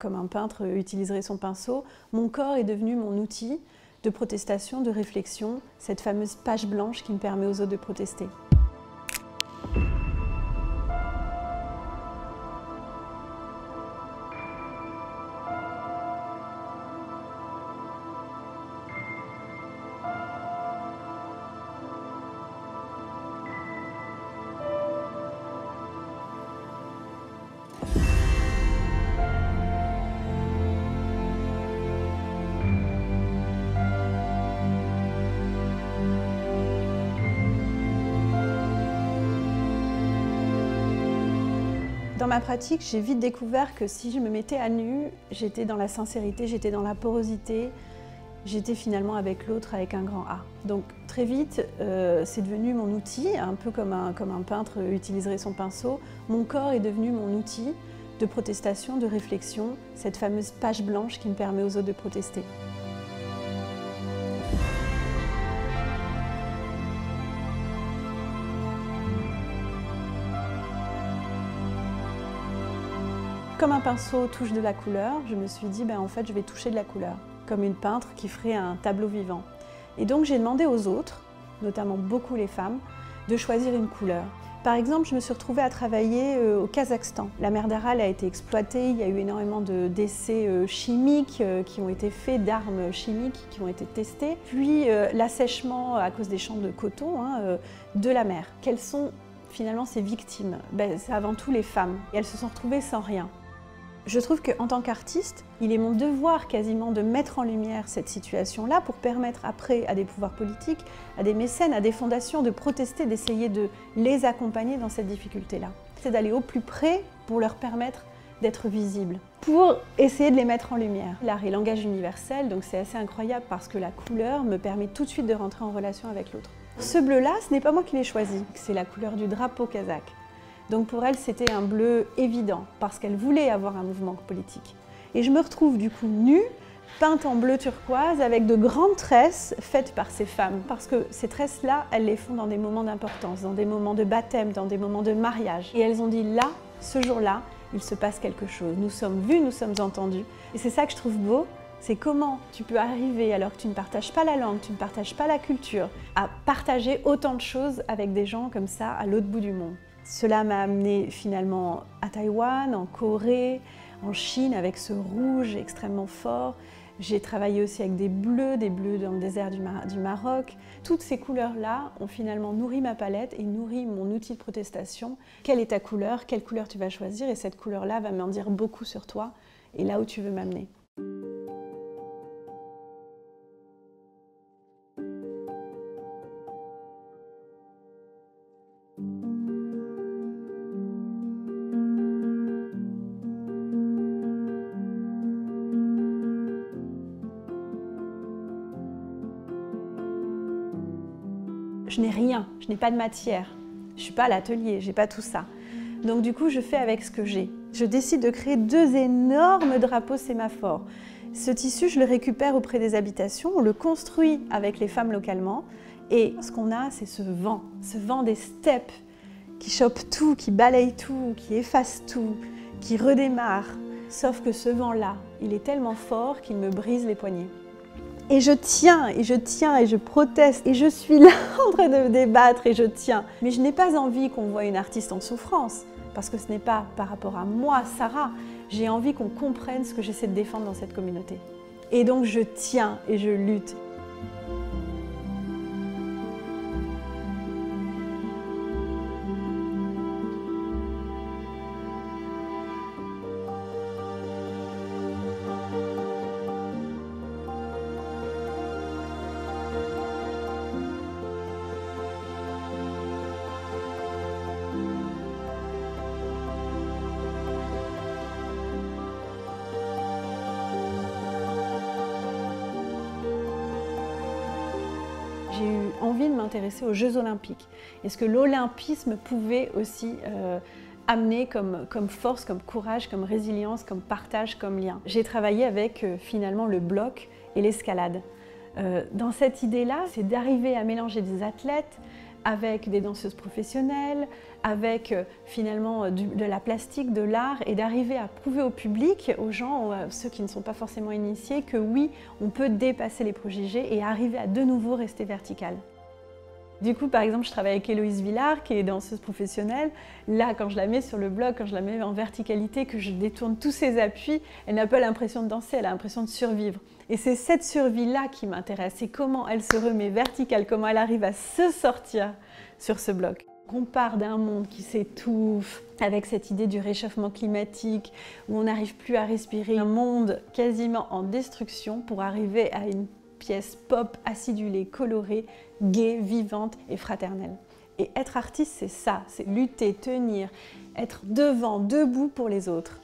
comme un peintre utiliserait son pinceau, mon corps est devenu mon outil de protestation, de réflexion, cette fameuse page blanche qui me permet aux autres de protester. Dans ma pratique, j'ai vite découvert que si je me mettais à nu, j'étais dans la sincérité, j'étais dans la porosité, j'étais finalement avec l'autre avec un grand A. Donc très vite, c'est devenu mon outil, un peu comme un peintre utiliserait son pinceau. Mon corps est devenu mon outil de protestation, de réflexion, cette fameuse page blanche qui me permet aux autres de protester. Comme un pinceau touche de la couleur, je me suis dit, en fait, je vais toucher de la couleur, comme une peintre qui ferait un tableau vivant. Et donc, j'ai demandé aux autres, notamment beaucoup les femmes, de choisir une couleur. Par exemple, je me suis retrouvée à travailler au Kazakhstan. La mer d'Aral a été exploitée, il y a eu énormément d'essais chimiques qui ont été faits, d'armes chimiques qui ont été testées. Puis l'assèchement à cause des champs de coton de la mer. Quelles sont finalement ces victimes? C'est avant tout les femmes. Et elles se sont retrouvées sans rien. Je trouve qu'en tant qu'artiste, il est mon devoir quasiment de mettre en lumière cette situation-là pour permettre après à des pouvoirs politiques, à des mécènes, à des fondations de protester, d'essayer de les accompagner dans cette difficulté-là. C'est d'aller au plus près pour leur permettre d'être visibles, pour essayer de les mettre en lumière. L'art est langage universel, donc c'est assez incroyable parce que la couleur me permet tout de suite de rentrer en relation avec l'autre. Ce bleu-là, ce n'est pas moi qui l'ai choisi, c'est la couleur du drapeau kazakh. Donc pour elle, c'était un bleu évident, parce qu'elle voulait avoir un mouvement politique. Et je me retrouve du coup nue, peinte en bleu turquoise, avec de grandes tresses faites par ces femmes. Parce que ces tresses-là, elles les font dans des moments d'importance, dans des moments de baptême, dans des moments de mariage. Et elles ont dit là, ce jour-là, il se passe quelque chose. Nous sommes vus, nous sommes entendus. Et c'est ça que je trouve beau, c'est comment tu peux arriver, alors que tu ne partages pas la langue, tu ne partages pas la culture, à partager autant de choses avec des gens comme ça à l'autre bout du monde. Cela m'a amené finalement à Taïwan, en Corée, en Chine avec ce rouge extrêmement fort. J'ai travaillé aussi avec des bleus dans le désert du Maroc. Toutes ces couleurs-là ont finalement nourri ma palette et nourri mon outil de protestation. Quelle est ta couleur? Quelle couleur tu vas choisir? Et cette couleur-là va m'en dire beaucoup sur toi et là où tu veux m'amener. Je n'ai rien, je n'ai pas de matière, je ne suis pas à l'atelier, je n'ai pas tout ça. Donc du coup, je fais avec ce que j'ai. Je décide de créer deux énormes drapeaux sémaphores. Ce tissu, je le récupère auprès des habitations, on le construit avec les femmes localement. Et ce qu'on a, c'est ce vent des steppes qui chope tout, qui balaye tout, qui efface tout, qui redémarre. Sauf que ce vent-là, il est tellement fort qu'il me brise les poignets. Et je tiens, et je tiens, et je proteste, et je suis là en train de me débattre, et je tiens. Mais je n'ai pas envie qu'on voie une artiste en souffrance, parce que ce n'est pas par rapport à moi, Sarah. J'ai envie qu'on comprenne ce que j'essaie de défendre dans cette communauté. Et donc je tiens, et je lutte. J'ai eu envie de m'intéresser aux Jeux Olympiques et ce que l'olympisme pouvait aussi amener comme force, comme courage, comme résilience, comme partage, comme lien. J'ai travaillé avec finalement le bloc et l'escalade. Dans cette idée-là, c'est d'arriver à mélanger des athlètes, avec des danseuses professionnelles, avec finalement de la plastique, de l'art, et d'arriver à prouver au public, aux gens, ceux qui ne sont pas forcément initiés, que oui, on peut dépasser les préjugés et arriver à de nouveau rester vertical. Du coup, par exemple, je travaille avec Héloïse Villard, qui est danseuse professionnelle. Là, quand je la mets sur le bloc, quand je la mets en verticalité, que je détourne tous ses appuis, elle n'a pas l'impression de danser, elle a l'impression de survivre. Et c'est cette survie-là qui m'intéresse, c'est comment elle se remet verticale, comment elle arrive à se sortir sur ce bloc. On part d'un monde qui s'étouffe, avec cette idée du réchauffement climatique, où on n'arrive plus à respirer, un monde quasiment en destruction, pour arriver à une pièce pop, acidulée, colorée, gaie, vivante et fraternelle. Et être artiste, c'est ça, c'est lutter, tenir, être devant, debout pour les autres.